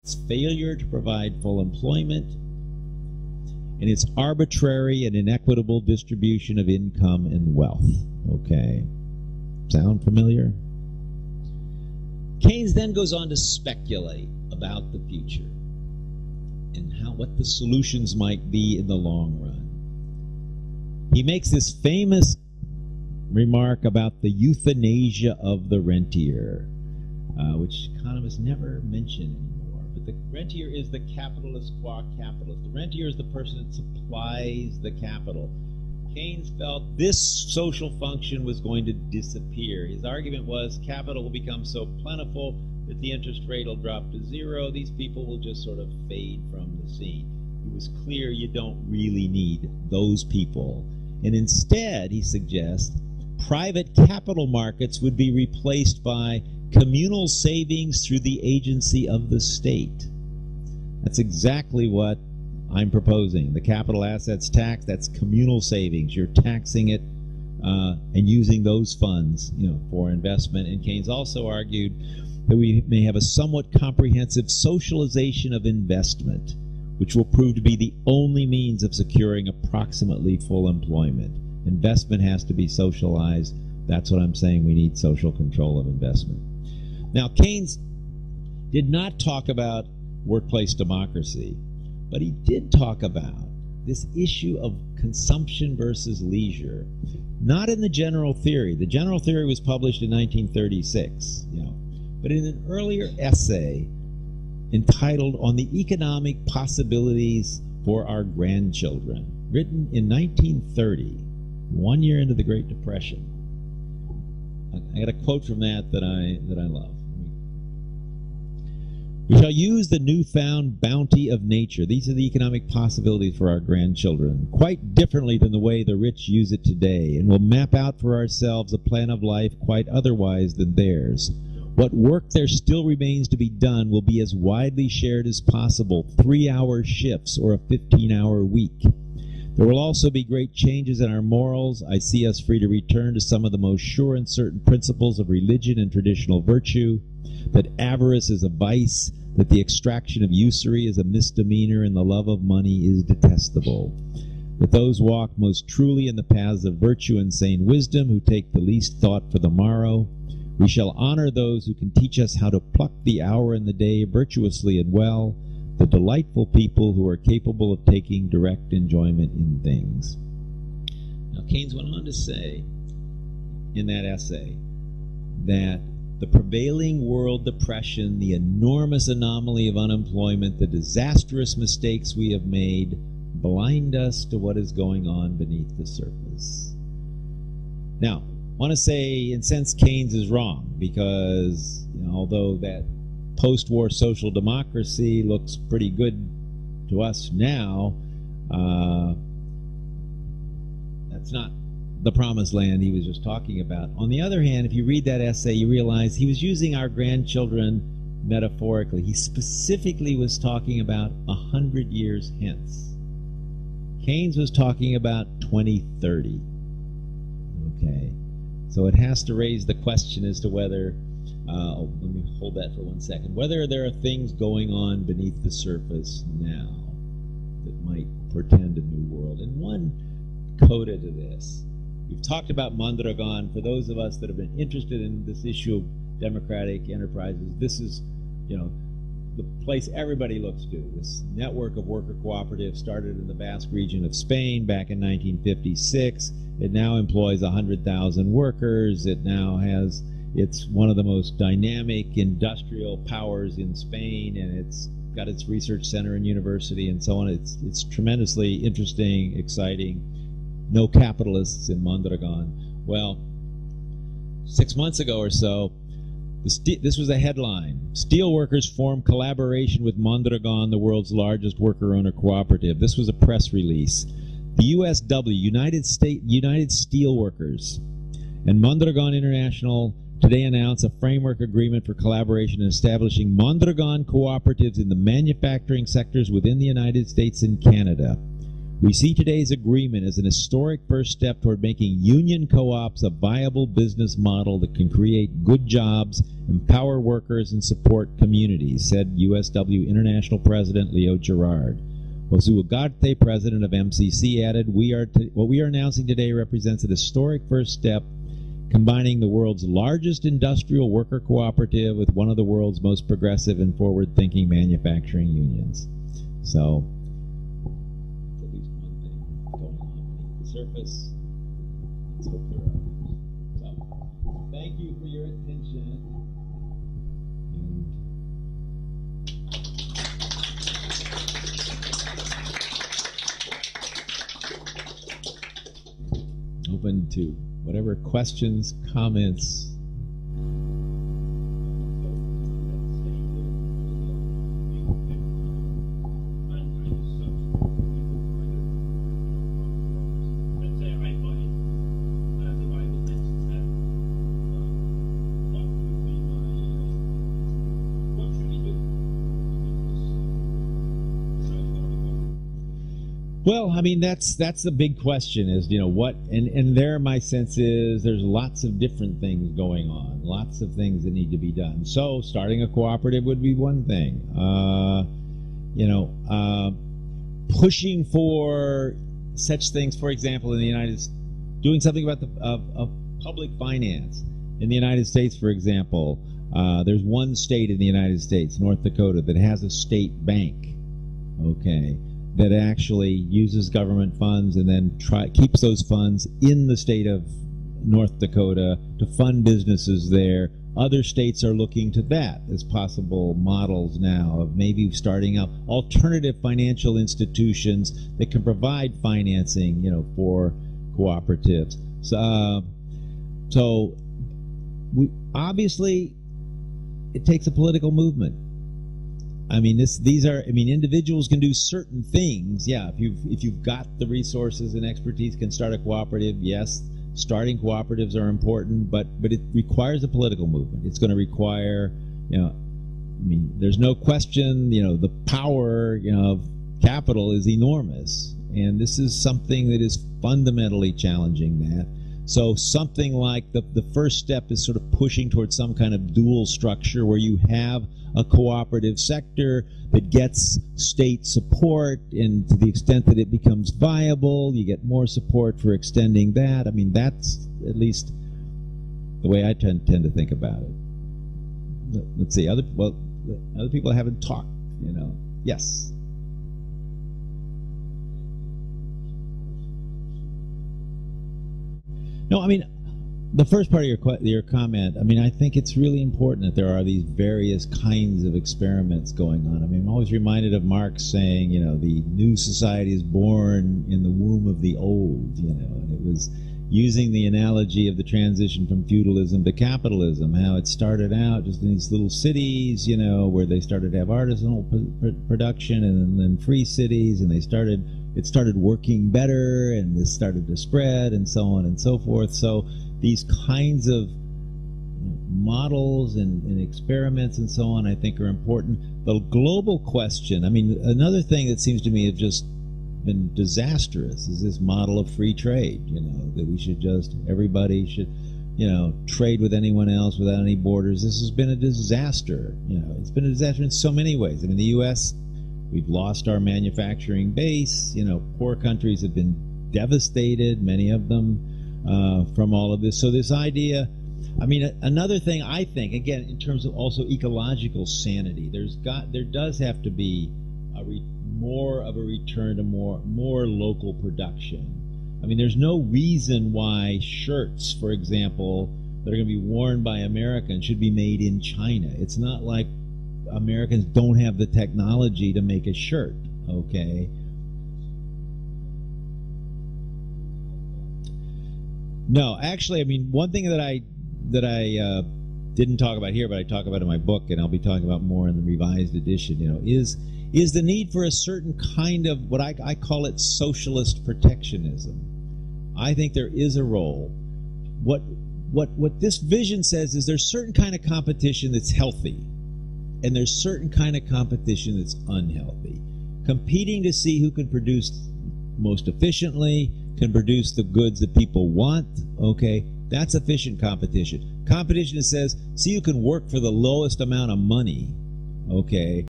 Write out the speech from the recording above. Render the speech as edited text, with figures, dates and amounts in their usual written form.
its failure to provide full employment, and its arbitrary and inequitable distribution of income and wealth. Okay. Sound familiar? Keynes then goes on to speculate about the future and what the solutions might be in the long run. He makes this famous remark about the euthanasia of the rentier, which economists never mention anymore. But the rentier is the capitalist qua capitalist. The rentier is the person that supplies the capital. Keynes felt this social function was going to disappear. His argument was capital will become so plentiful that the interest rate will drop to zero. These people will just sort of fade from the scene. It was clear you don't really need those people. And instead, he suggests, private capital markets would be replaced by communal savings through the agency of the state. That's exactly what I'm proposing. The capital assets tax, that's communal savings. You're taxing it and using those funds, for investment. And Keynes also argued that we may have a somewhat comprehensive socialization of investment, which will prove to be the only means of securing approximately full employment. Investment has to be socialized. That's what I'm saying. We need social control of investment. Now, Keynes did not talk about workplace democracy, but he did talk about this issue of consumption versus leisure, not in the general theory. The general theory was published in 1936, but in an earlier essay entitled On the Economic Possibilities for Our Grandchildren, written in 1930, 1 year into the Great Depression. I got a quote from that I love. We shall use the newfound bounty of nature. These are the economic possibilities for our grandchildren, quite differently than the way the rich use it today, and will map out for ourselves a plan of life quite otherwise than theirs. What work there still remains to be done will be as widely shared as possible, 3-hour shifts or a 15-hour week. There will also be great changes in our morals. I see us free to return to some of the most sure and certain principles of religion and traditional virtue, that avarice is a vice, that the extraction of usury is a misdemeanor, and the love of money is detestable. That those walk most truly in the paths of virtue and sane wisdom, who take the least thought for the morrow. We shall honor those who can teach us how to pluck the hour in the day virtuously and well, the delightful people who are capable of taking direct enjoyment in things. Now, Keynes went on to say in that essay that the prevailing world depression, the enormous anomaly of unemployment, the disastrous mistakes we have made blind us to what is going on beneath the surface. Now, I want to say, in a sense, Keynes is wrong, because although that post-war social democracy looks pretty good to us now, that's not the promised land he was just talking about. On the other hand, if you read that essay, you realize he was using our grandchildren metaphorically. He specifically was talking about 100 years hence. Keynes was talking about 2030. Okay, so it has to raise the question as to whether, let me hold that for 1 second, whether there are things going on beneath the surface now that might portend a new world. And one coda to this. We've talked about Mondragon. For those of us that have been interested in this issue of democratic enterprises, this is, the place everybody looks to. This network of worker cooperatives started in the Basque region of Spain back in 1956. It now employs 100,000 workers. It's one of the most dynamic industrial powers in Spain, and it's got its research center and university and so on. It's tremendously interesting, exciting. No capitalists in Mondragon. Well, 6 months ago or so, this was a headline. Steelworkers form collaboration with Mondragon, the world's largest worker-owner cooperative. This was a press release. The USW, United Steelworkers, and Mondragon International today announced a framework agreement for collaboration in establishing Mondragon cooperatives in the manufacturing sectors within the United States and Canada. We see today's agreement as an historic first step toward making union co-ops a viable business model that can create good jobs, empower workers, and support communities, said USW International President Leo Gerard. Jose Ugarte, president of MCC, added, what we are announcing today represents an historic first step combining the world's largest industrial worker cooperative with one of the world's most progressive and forward-thinking manufacturing unions. So, at least one thing going on beneath the surface. Let's hope there are others. So, thank you for your attention. Open to whatever questions, comments. Well, I mean, that's the big question is, you know, what, and there my sense is there's lots of different things going on, lots of things that need to be done. So starting a cooperative would be one thing. Pushing for such things, for example, in the United States, doing something about of public finance. In the United States, for example, there's one state in the United States, North Dakota, that has a state bank, okay, that actually uses government funds and then keeps those funds in the state of North Dakota to fund businesses there. Other states are looking to that as possible models now of maybe starting up alternative financial institutions that can provide financing, you know, for cooperatives. So we obviously it takes a political movement. I mean, individuals can do certain things. Yeah, if you've got the resources and expertise, can start a cooperative. Yes, starting cooperatives are important, but it requires a political movement. It's going to require, you know, I mean, there's no question, you know, the power, you know, of capital is enormous, and this is something that is fundamentally challenging that. So something like the first step is sort of pushing towards some kind of dual structure where you have a cooperative sector that gets state support, and to the extent that it becomes viable, you get more support for extending that. I mean, that's at least the way I tend to think about it. Let's see, other people haven't talked, you know. Yes. No, I mean, the first part of your comment, I mean, I think it's really important that there are these various kinds of experiments going on. I mean, I'm always reminded of Marx saying, you know, the new society is born in the womb of the old, you know, and it was using the analogy of the transition from feudalism to capitalism, how it started out just in these little cities, you know, where they started to have artisanal production, and then free cities, and it started working better, and this started to spread, and so on and so forth. So these kinds of models and experiments and so on, I think, are important. The global question, I mean, another thing that seems to me have just been disastrous is this model of free trade, you know, that we should just, everybody should, you know, trade with anyone else without any borders. This has been a disaster, you know. It's been a disaster in so many ways. I mean, the U.S., we've lost our manufacturing base, you know, poor countries have been devastated, many of them, from all of this. So this idea, I mean, another thing I think, again, in terms of also ecological sanity, there does have to be more of a return to more local production. I mean, there's no reason why shirts, for example, that are going to be worn by Americans should be made in China. It's not like Americans don't have the technology to make a shirt, okay? No, actually, I mean, one thing that I didn't talk about here, but I talk about in my book, and I'll be talking about more in the revised edition, you know, is the need for a certain kind of what I call it socialist protectionism. I think there is a role. What this vision says is there's certain kind of competition that's healthy, and there's certain kind of competition that's unhealthy. Competing to see who can produce most efficiently, can produce the goods that people want, okay? That's efficient competition. Competition says, see, you can work for the lowest amount of money, okay?